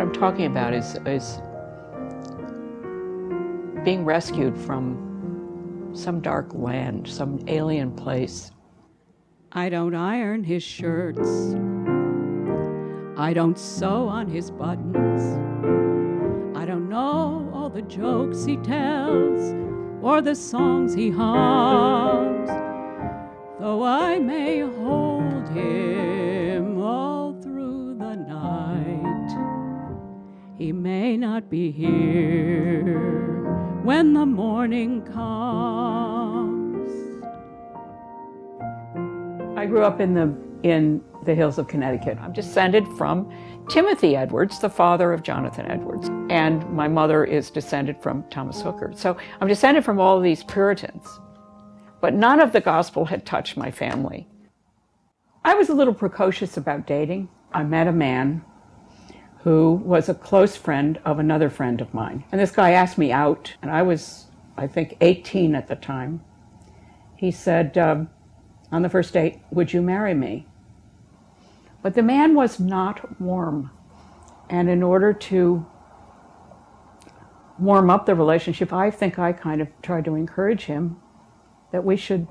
I'm talking about is being rescued from some dark land, some alien place. I don't iron his shirts. I don't sew on his buttons. I don't know all the jokes he tells or the songs he hums, though I may hold him all through the night. He may not be here when the morning comes. I grew up in the hills of Connecticut. I'm descended from Timothy Edwards, the father of Jonathan Edwards, and my mother is descended from Thomas Hooker. So I'm descended from all of these Puritans, but none of the gospel had touched my family. I was a little precocious about dating. I met a man who was a close friend of another friend of mine. And this guy asked me out, and I was, I think, 18 at the time. He said, on the first date, "Would you marry me?" But the man was not warm. And in order to warm up the relationship, I think I kind of tried to encourage him that we should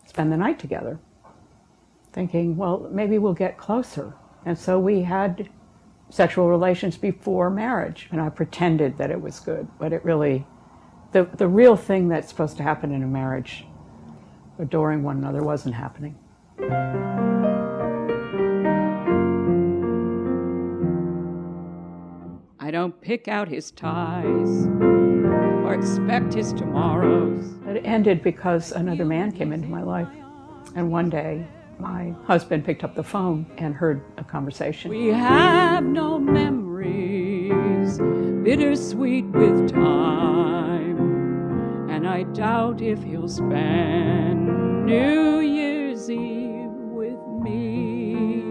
spend the night together, thinking, well, maybe we'll get closer. And so we had sexual relations before marriage, and I pretended that it was good, but it really, the real thing that's supposed to happen in a marriage, adoring one another, wasn't happening. I don't pick out his ties or expect his tomorrows. It ended because another man came into my life, and one day my husband picked up the phone and heard a conversation. We have no memories, bittersweet with time, and I doubt if he'll spend New Year's Eve with me.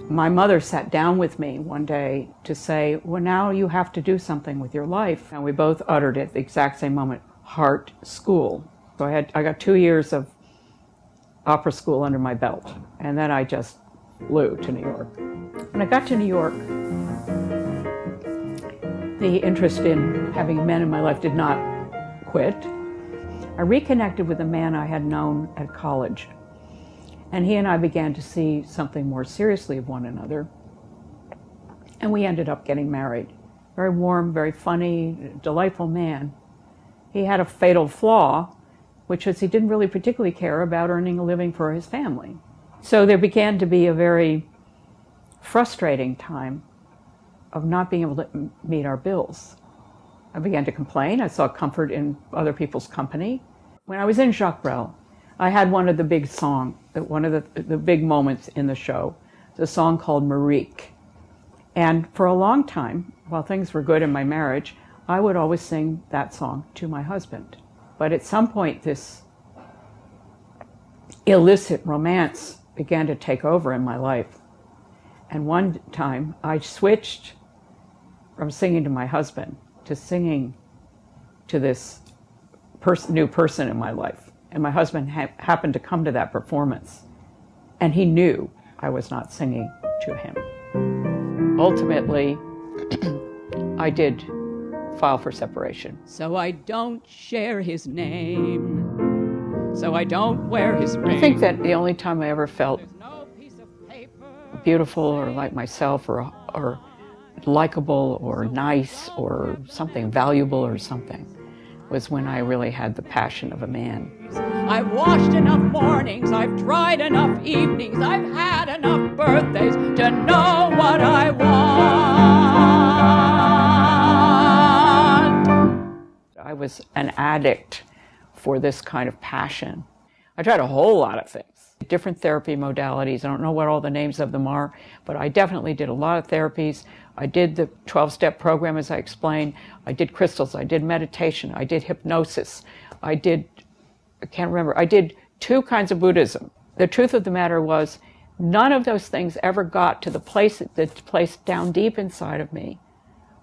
My mother sat down with me one day to say, well, now you have to do something with your life. And we both uttered it at the exact same moment, Heart School. So I got 2 years of opera school under my belt, and then I just flew to New York. When I got to New York, the interest in having men in my life did not quit. I reconnected with a man I had known at college, and he and I began to see something more seriously of one another, and we ended up getting married. Very warm, very funny, delightful man. He had a fatal flaw, which was he didn't really particularly care about earning a living for his family. So there began to be a very frustrating time of not being able to meet our bills. I began to complain. I saw comfort in other people's company. When I was in Jacques Brel, I had one of the big the big moments in the show, the song called Marique. And for a long time, while things were good in my marriage, I would always sing that song to my husband. But at some point, this illicit romance began to take over in my life. And one time, I switched from singing to my husband to singing to this new person in my life. And my husband happened to come to that performance, and he knew I was not singing to him. Ultimately, I did file for separation. So I don't share his name, so I don't wear his ring. I think that the only time I ever felt beautiful or like myself or likable or nice or something valuable or something was when I really had the passion of a man. I've washed enough mornings, I've dried enough evenings, I've had enough birthdays to know what I want. I was an addict for this kind of passion. I tried a whole lot of things, different therapy modalities. I don't know what all the names of them are, but I definitely did a lot of therapies. I did the 12-step program, as I explained. I did crystals, I did meditation, I did hypnosis. I did 2 kinds of Buddhism. The truth of the matter was, none of those things ever got to the place down deep inside of me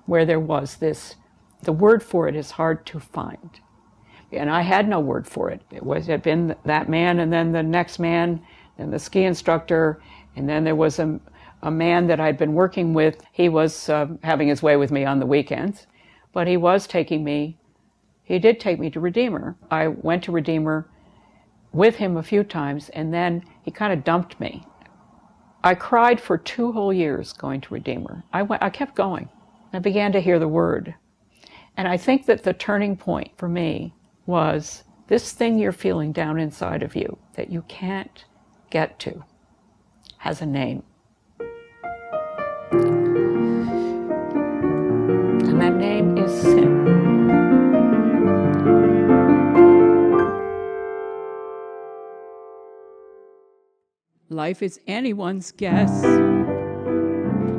where there was this, the word for it is hard to find. And I had no word for it. It had been that man, and then the next man, and the ski instructor, and then there was a a man that I'd been working with. He was having his way with me on the weekends, but he did take me to Redeemer. I went to Redeemer with him a few times, and then he kind of dumped me. I cried for 2 whole years going to Redeemer. I kept going. I began to hear the word. And I think that the turning point for me was this thing you're feeling down inside of you that you can't get to has a name. And that name is sin. Life is anyone's guess.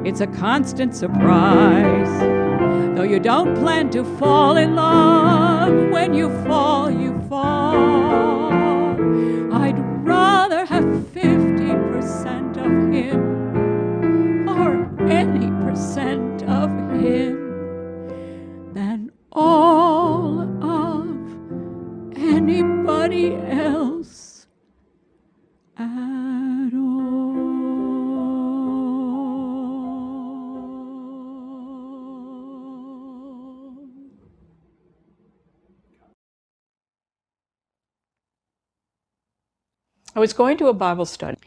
It's a constant surprise. Though you don't plan to fall in love, when you fall, you fall. I'd rather have 50% of him, or any percent of him, than all of anybody else at all. I was going to a Bible study,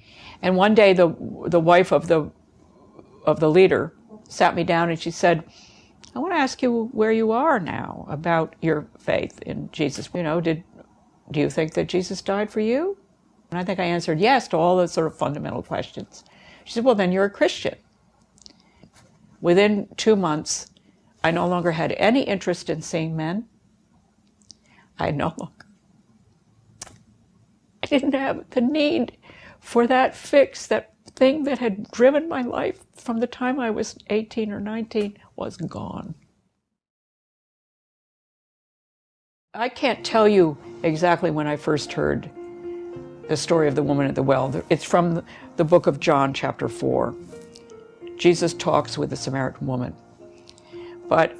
and one day the wife of the leader sat me down and she said, I want to ask you where you are now about your faith in Jesus. You know, do you think that Jesus died for you? And I think I answered yes to all those sort of fundamental questions. She said, well, then you're a Christian. Within 2 months, I no longer had any interest in seeing men. I didn't have the need for that fix. That thing that had driven my life from the time I was 18 or 19 was gone. I can't tell you exactly when I first heard the story of the woman at the well. It's from the book of John, chapter 4. Jesus talks with the Samaritan woman. But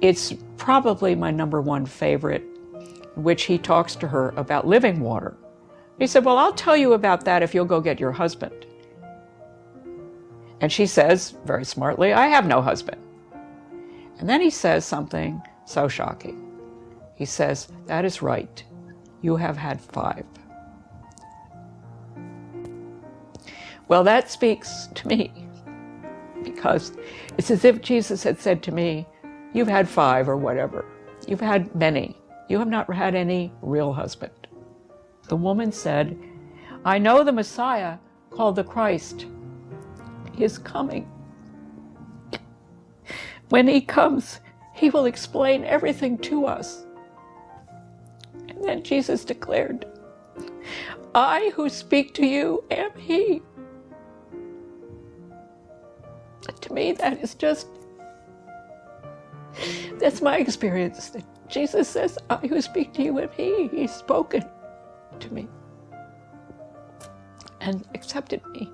it's probably my #1 favorite, in which he talks to her about living water. He said, well, I'll tell you about that if you'll go get your husband. And she says, very smartly, I have no husband. And then he says something so shocking. He says, that is right. You have had 5. Well, that speaks to me, because it's as if Jesus had said to me, you've had 5 or whatever. You've had many. You have not had any real husband. The woman said, I know the Messiah, called the Christ, is coming. When he comes, he will explain everything to us. And then Jesus declared, I who speak to you am he. To me, that is that's my experience. That Jesus says, I who speak to you am he. He's spoken to me and accepted me.